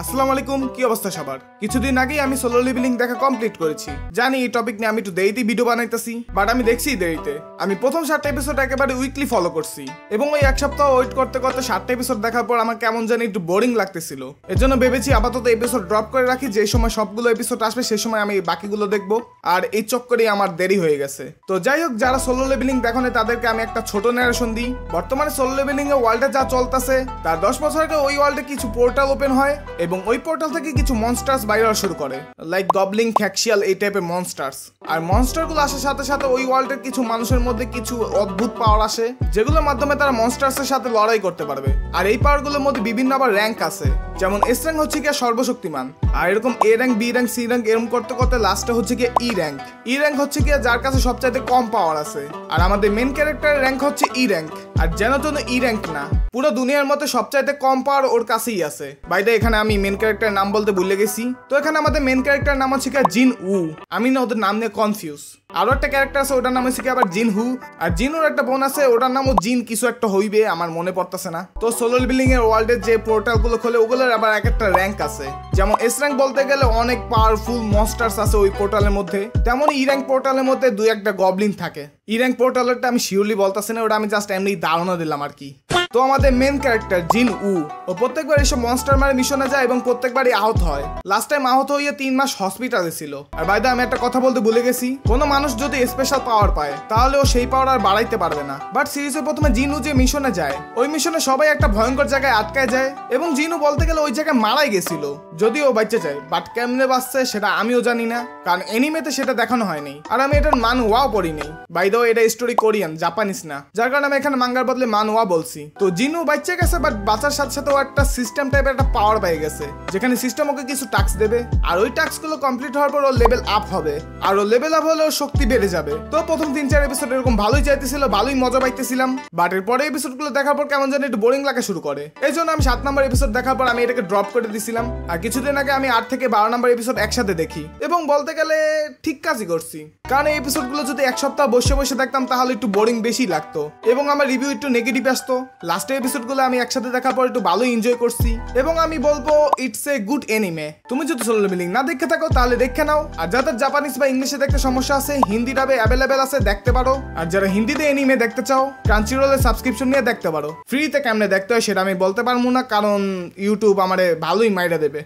আসসালামু আলাইকুম, কি অবস্থা সবার? কিছুদিন আগেই আমি সোলো লেভেলিং দেখা কমপ্লিট করেছি। জানি এই টপিক নিয়ে আমি একটু দেরিতে ভিডিও বানাইতেছি, বাট আমি দেখছি দেরিতে। আমি প্রথম 7টা এপিসোড একেবারে উইকলি ফলো করছি এবং ওই এক সপ্তাহ ওয়েট করতে করতে 7টা এপিসোড দেখার পর আমার কেমন জানি একটু বোরিং লাগতেছিল। এর জন্য ভেবেছি আপাতত এপিসোড ড্রপ করে রাখি, যে সময় সবগুলো এপিসোড আসবে সেই সময় আমি বাকিগুলো দেখবো। আর এই চক্করেই আমার দেরি হয়ে গেছে। তো যাই হোক, যারা সোলো লেভেলিং দেখো না তাদেরকে আমি একটা ছোট ন্যারেশন দিই। বর্তমানে সোলো লেভেলিং এর ওয়ার্ল্ডে যা চলতেছে তার 10 বছর আগে ওই ওয়ার্ল্ডে কিছু পোর্টাল ওপেন হয় এবং ওই পোর্টাল থেকে কিছু মনস্টার্স বাইরে আসা শুরু করে, লাইক গবলিং, খ্যাক্সিয়াল, এই টাইপের মনস্টার্স। আর মনস্টারগুলো আসার সাথে সাথে ওই ওয়ার্ল্ডের কিছু মানুষের মধ্যে কিছু অদ্ভুত পাওয়ার আসে, যেগুলোর মাধ্যমে তারা মনস্টার্সের সাথে লড়াই করতে পারবে। আর এই পাওয়ারগুলোর মধ্যে বিভিন্ন আবার র্যাঙ্ক আছে, যেমন এস র্যাঙ্ক হচ্ছে গিয়ে সর্বশক্তিমান, আর এরকম A rank, B rank, C rank এরকম করতে করতে লাস্টে হচ্ছে গিয়ে ই র্যাঙ্ক। ই র্যাঙ্ক হচ্ছে গিয়ে যার কাছে সবচাইতে কম পাওয়ার আছে। আর আমাদের মেন ক্যারেক্টারের র্যাঙ্ক হচ্ছে ই র্যাঙ্ক, আর যেন তেন ই র্যাঙ্ক না, পুরো দুনিয়ার মধ্যে সবচাইতে কম পাওয়ার ওর কাছেই আছে। বাইরে এখানে আমি মেন ক্যারেক্টারের নাম বলতে ভুলে গেছি। তো এখানে আমাদের মেন ক্যারেক্টারের নাম হচ্ছে জিন উ। আমি না ওদের নাম নিয়ে কনফিউজ। আরো একটা ক্যারেক্টার আছে, ওটার নাম হচ্ছে আবার জিন হু। আর জিনুর একটা বোন আছে, ওটার নামও জিন কিছু একটা হইবে, আমার মনে পড়তেছে না। তো সোলো লেভেলিং এর ওয়ার্ল্ডের যে পোর্টাল গুলো খোলে ওগুলোর আবার এক একটা র্যাঙ্ক আছে। যেমন এস র্যাঙ্ক বলতে গেলে অনেক পাওয়ারফুল মনস্টার্স আছে ওই পোর্টালের মধ্যে, তেমন ই র্যাঙ্ক পোর্টালের মধ্যে দুই একটা গবলিন থাকে। ই র্যাঙ্ক পোর্টালেরটা আমি শিওরলি বলতেছি না, ওটা আমি জাস্ট এমনি ধারণা দিলাম আর কি। তো আমাদের মেন ক্যারেক্টার জিন উ, ও প্রত্যেকবার এসব মনস্টার মারে মিশনে যায় এবং প্রত্যেকবারই আহত হয়। লাস্ট টাইম আহত হয়ে 3 মাস হসপিটালে ছিল। আর বাইদা আমি একটা কথা বলতে ভুলে গেছি, কোনো মানুষ যদি স্পেশাল পাওয়ার পায় তাহলে ও সেই পাওয়ার আর বাড়াইতে পারবে না। বাট সিরিজের প্রথমে জিনু যে মিশনে যায়, ওই মিশনে সবাই একটা ভয়ঙ্কর জায়গায় আটকায় যায় এবং জিনু বলতে গেলে ওই জায়গায় মারাই গেছিল, যদিও ও বাঁচতে যায়। বাট কেমনে বাঁচছে সেটা আমিও জানি না, কারণ এনিমেতে সেটা দেখানো হয়নি। আর আমি এটার মানওয়াও পড়ি নেই। বাইদা এটা স্টোরি কোরিয়ান, জাপানিজ না, যার কারণে আমি এখানে মাঙ্গার বদলে মানওয়া বলছি। তো জিনু বাচ্চা গেছে, বাট বাঁচার সাথে সাথে ও একটা সিস্টেম টাইপের একটা পাওয়ার পেয়ে গেছে, যেখানে সিস্টেম ওকে কিছু টাস্ক দেবে, আর ওই টাস্ক গুলো কমপ্লিট হওয়ার পর ও লেভেল আপ হবে। আর ও লেভেল আপ হলে ওর শক্তি বেড়ে যাবে। তো প্রথম 3-4 এপিসোড এরকম ভালোই চাইতেছিল, ভালোই মজা পাইতেছিলাম। বাট এর পরে এপিসোড গুলো দেখার পর কেমন যেন একটু বোরিং লাগা শুরু করে। এই জন্য আমি 7 নম্বর এপিসোড দেখার পর আমি এটাকে ড্রপ করে দিছিলাম। আর কিছুদিন আগে আমি 8 থেকে 12 নম্বর এপিসোড একসাথে দেখি এবং বলতে গেলে ঠিক কাজই করছি, কারণ এই এপিসোড গুলো যদি এক সপ্তাহ বসে বসে দেখতাম তাহলে একটু বোরিং বেশি লাগতো এবং আমার রিভিউ একটু নেগেটিভ আসতো। লাস্টের এপিসোড গুলো আমি একসাথে দেখার পর একটু ভালো এনজয় করছি এবং আমি বলবো ইটস এ গুড এনিমে। তুমি যদি সোলো লেভেলিং না দেখে থাকো তাহলে দেখে নাও। আর যাদের জাপানিজ বা ইংলিশে দেখতে সমস্যা আছে, হিন্দি ডাবে অ্যাভেলেবেল আছে, দেখতে পারো। আর যারা হিন্দিতে এনিমে দেখতে চাও, ক্রাঞ্চিরোলের সাবস্ক্রিপশন নিয়ে দেখতে পারো। ফ্রিতে কেমনে দেখতে হয় সেটা আমি বলতে পারবো না, কারণ ইউটিউব আমারে ভালোই মাইরা দেবে।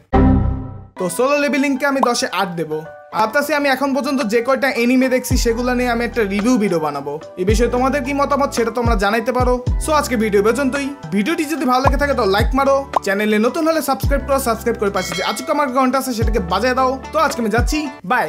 তো সোলো লেভেলিংকে আমি 10-এ 8 দেবো। ভাবতাছি আমি এখন পর্যন্ত যে কয়টা এনিমে দেখছি সেগুলো নিয়ে আমি একটা রিভিউ ভিডিও বানাবো। এই বিষয়ে তোমাদের কি মতামত সেটা তোমরা জানাইতে পারো। সো আজকে ভিডিও পর্যন্তই। ভিডিওটি যদি ভালো লেগে থাকে তো লাইক মারো, চ্যানেলে নতুন হলে সাবস্ক্রাইব করে পাশে যে আচুক আমার ঘন্টা আছে সেটাকে বাজায় দাও। তো আজকে আমি যাচ্ছি, বাই।